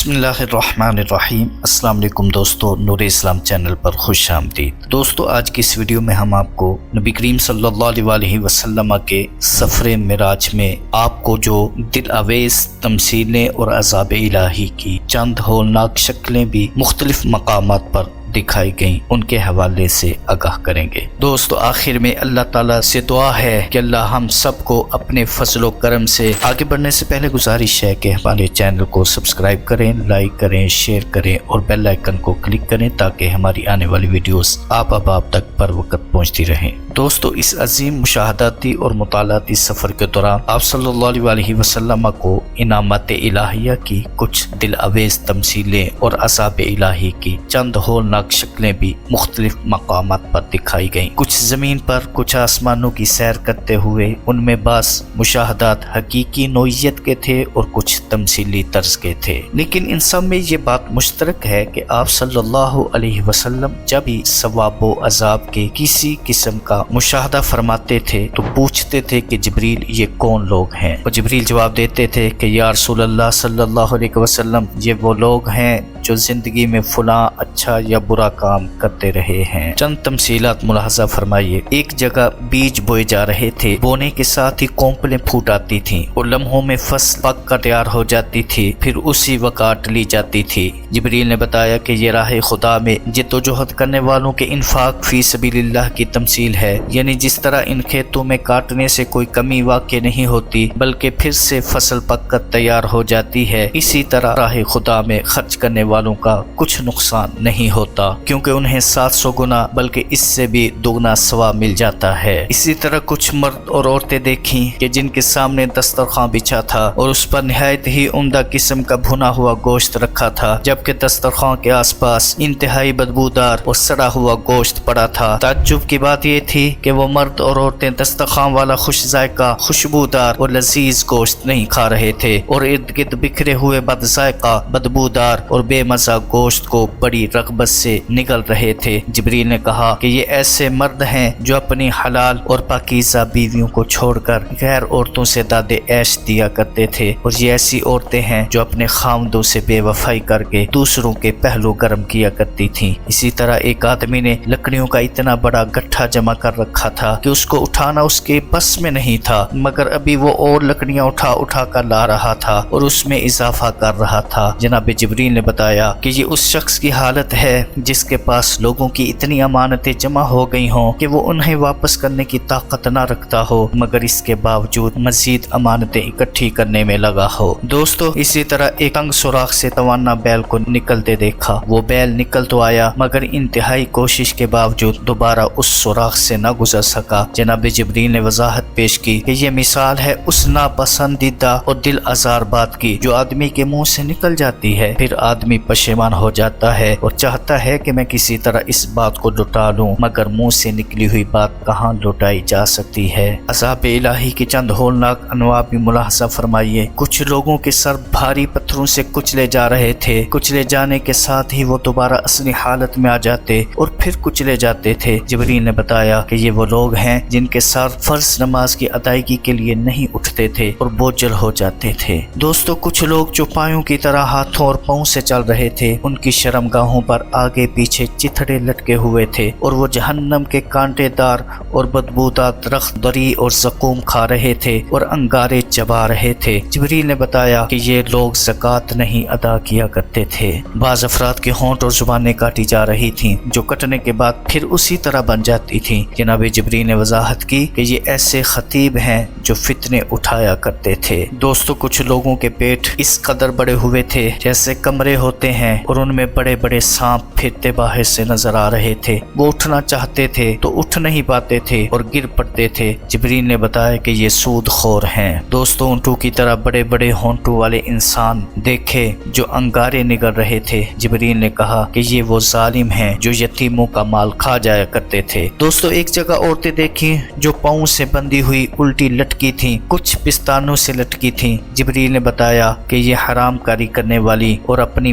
بسم اللہ الرحمن الرحیم۔ السلام علیکم دوستو، نور اسلام چینل پر خوش آمدید۔ دوستو آج کی اس ویڈیو میں ہم آپ کو نبی کریم صلی اللہ علیہ وسلم کے سفر معراج میں آپ کو جو دل آویز تمثیلیں اور عذاب الہی کی چند ہولناک شکلیں بھی مختلف مقامات پر دکھائی گئیں، ان کے حوالے سے آگاہ کریں گے۔ دوستو آخر میں اللہ تعالیٰ سے دعا ہے کہ اللہ ہم سب کو اپنے فضل و کرم سے آگے بڑھنے سے پہلے گزارش ہے کہ ہمارے چینل کو سبسکرائب کریں، لائک کریں، شیئر کریں اور بیل آئیکن کو کلک کریں تاکہ ہماری آنے والی ویڈیوز آپ تک پر وقت پہنچتی رہیں۔ دوستو اس عظیم مشاہداتی اور مطالعاتی سفر کے دوران آپ صلی اللہ علیہ وسلم کو انعامات الہیہ کی کچھ دل آویز تمثیلیں اور عذاب الہی کی چند ہولناک شکلیں بھی مختلف مقامات پر دکھائی گئیں۔ کچھ زمین پر، کچھ آسمانوں کی سیر کرتے ہوئے، ان میں بعض مشاہدات حقیقی نوعیت کے تھے اور کچھ تمثیلی طرز کے تھے، لیکن ان سب میں یہ بات مشترک ہے کہ آپ صلی اللہ علیہ وسلم جب ہی ثواب و عذاب کے کسی قسم کا مشاہدہ فرماتے تھے تو پوچھتے تھے کہ جبریل یہ کون لوگ ہیں، اور جبریل جواب دیتے تھے کہ یا رسول اللہ صلی اللہ علیہ وسلم یہ وہ لوگ ہیں جو زندگی میں فلاں اچھا یا برا کام کرتے رہے ہیں۔ چند تمثیلات ملاحظہ فرمائیے۔ ایک جگہ بیج بوئے جا رہے تھے، بونے کے ساتھ ہی کونپلیں پھوٹ آتی تھیں اور لمحوں میں فصل پک کر تیار ہو جاتی تھی، پھر اسی وقت کاٹ لی جاتی تھی۔ جبریل نے بتایا کہ یہ راہ خدا میں جدوجہد کرنے والوں کے انفاق فی سبیل اللہ کی تمثیل ہے، یعنی جس طرح ان کھیتوں میں کاٹنے سے کوئی کمی واقع نہیں ہوتی بلکہ پھر سے فصل پک کر تیار ہو جاتی ہے، اسی طرح راہ خدا میں خرچ کرنے والوں کا کچھ نقصان نہیں ہوتا، کیونکہ انہیں 700 گنا بلکہ اس سے بھی دوگنا ثواب مل جاتا ہے۔ اسی طرح کچھ مرد اور عورتیں دیکھیں کہ جن کے سامنے دسترخوان بچھا تھا اور اس پر نہایت ہی عمدہ قسم کا بھنا ہوا گوشت رکھا تھا، جبکہ دسترخوان کے آس پاس انتہائی بدبودار اور سڑا ہوا گوشت پڑا تھا۔ تعجب کی بات یہ تھی کہ وہ مرد اور عورتیں دسترخوان والا خوش ذائقہ، خوشبودار اور لذیذ گوشت نہیں کھا رہے تھے، اور ارد گرد بکھرے ہوئے بد ذائقہ، بدبودار اور بے مزہ گوشت کو بڑی رغبت سے نگل رہے تھے۔ جبریل نے کہا کہ یہ ایسے مرد ہیں جو اپنی حلال اور پاکیزہ بیویوں کو چھوڑ کر غیر عورتوں سے داد عیش دیا کرتے تھے، اور یہ ایسی عورتیں ہیں جو اپنے خاوندوں سے بے وفائی کر کے دوسروں کے پہلو گرم کیا کرتی تھیں۔ اسی طرح ایک آدمی نے لکڑیوں کا اتنا بڑا گٹھا جمع کر رکھا تھا کہ اس کو اٹھانا اس کے بس میں نہیں تھا، مگر ابھی وہ اور لکڑیاں اٹھا کر لا رہا تھا اور اس میں اضافہ کر رہا تھا۔ جناب جبریل نے بتایا کہ یہ اس شخص کی حالت ہے جس کے پاس لوگوں کی اتنی امانتیں جمع ہو گئی ہوں کہ وہ انہیں واپس کرنے کی طاقت نہ رکھتا ہو، مگر اس کے باوجود مزید امانتیں اکٹھی کرنے میں لگا ہو۔ دوستو اسی طرح ایک تنگ سوراخ سے توانا بیل کو نکلتے دیکھا۔ وہ بیل نکل تو آیا مگر انتہائی کوشش کے باوجود دوبارہ اس سوراخ سے نہ گزر سکا۔ جناب جبریل نے وضاحت پیش کی کہ یہ مثال ہے اس ناپسندیدہ اور دل آزار بات کی جو آدمی کے منہ سے نکل جاتی ہے، پھر آدمی پشیمان ہو جاتا ہے اور چاہتا ہے کہ میں کسی طرح اس بات کو لٹا لوں، مگر منہ سے نکلی ہوئی بات کہاں لٹائی جا سکتی ہے۔ عذاب الہی کے چند ہولناک انواع بھی ملاحظہ فرمائیے۔ کچھ لوگوں کے سر بھاری پتھروں سے کچلے جا رہے تھے، کچلے جانے کے ساتھ ہی وہ دوبارہ اصلی حالت میں آ جاتے اور پھر کچلے جاتے تھے۔ جبریل نے بتایا کہ یہ وہ لوگ ہیں جن کے سر فرض نماز کی ادائیگی کے لیے نہیں اٹھتے تھے اور بوجھل ہو جاتے تھے۔ دوستو کچھ لوگ جو پایوں کی طرح ہاتھوں اور پاؤں سے چل رہے تھے، ان کی شرمگاہوں پر آگے پیچھے چتھڑے لٹکے ہوئے تھے اور وہ جہنم کے کانٹے دار اور بدبودار درخت دری اور زقوم کھا رہے تھے اور انگارے چبا رہے تھے۔ جبریل نے بتایا کہ یہ لوگ زکوٰۃ نہیں ادا کیا کرتے تھے۔ بعض افراد کے ہونٹ اور زبانیں کاٹی جا رہی تھیں جو کٹنے کے بعد پھر اسی طرح بن جاتی تھیں۔ جناب جبریل نے وضاحت کی کہ یہ ایسے خطیب ہیں جو فتنے اٹھایا کرتے تھے۔ دوستو کچھ لوگوں کے پیٹ اس قدر بڑے ہوئے تھے جیسے کمرے ہوتے ہیں اور ان میں بڑے بڑے سانپ پھرتے باہر سے نظر آ رہے تھے۔ وہ اٹھنا چاہتے تھے تو اٹھ نہیں پاتے تھے اور گر پڑتے تھے۔ جبریل نے بتایا کہ یہ سود خور ہیں۔ دوستو اونٹوں کی طرح بڑے بڑے ہونٹوں والے انسان دیکھے جو انگارے نگل رہے تھے۔ جبریل نے کہا کہ یہ وہ ظالم ہیں جو یتیموں کا مال کھا جایا کرتے تھے۔ دوستو ایک جگہ عورتیں دیکھیں جو پاؤں سے بندھی ہوئی الٹی لٹکی تھیں، کچھ پستانوں سے لٹکی تھیں۔ جبریل نے بتایا کہ یہ حرام کاری کرنے والی اور اپنی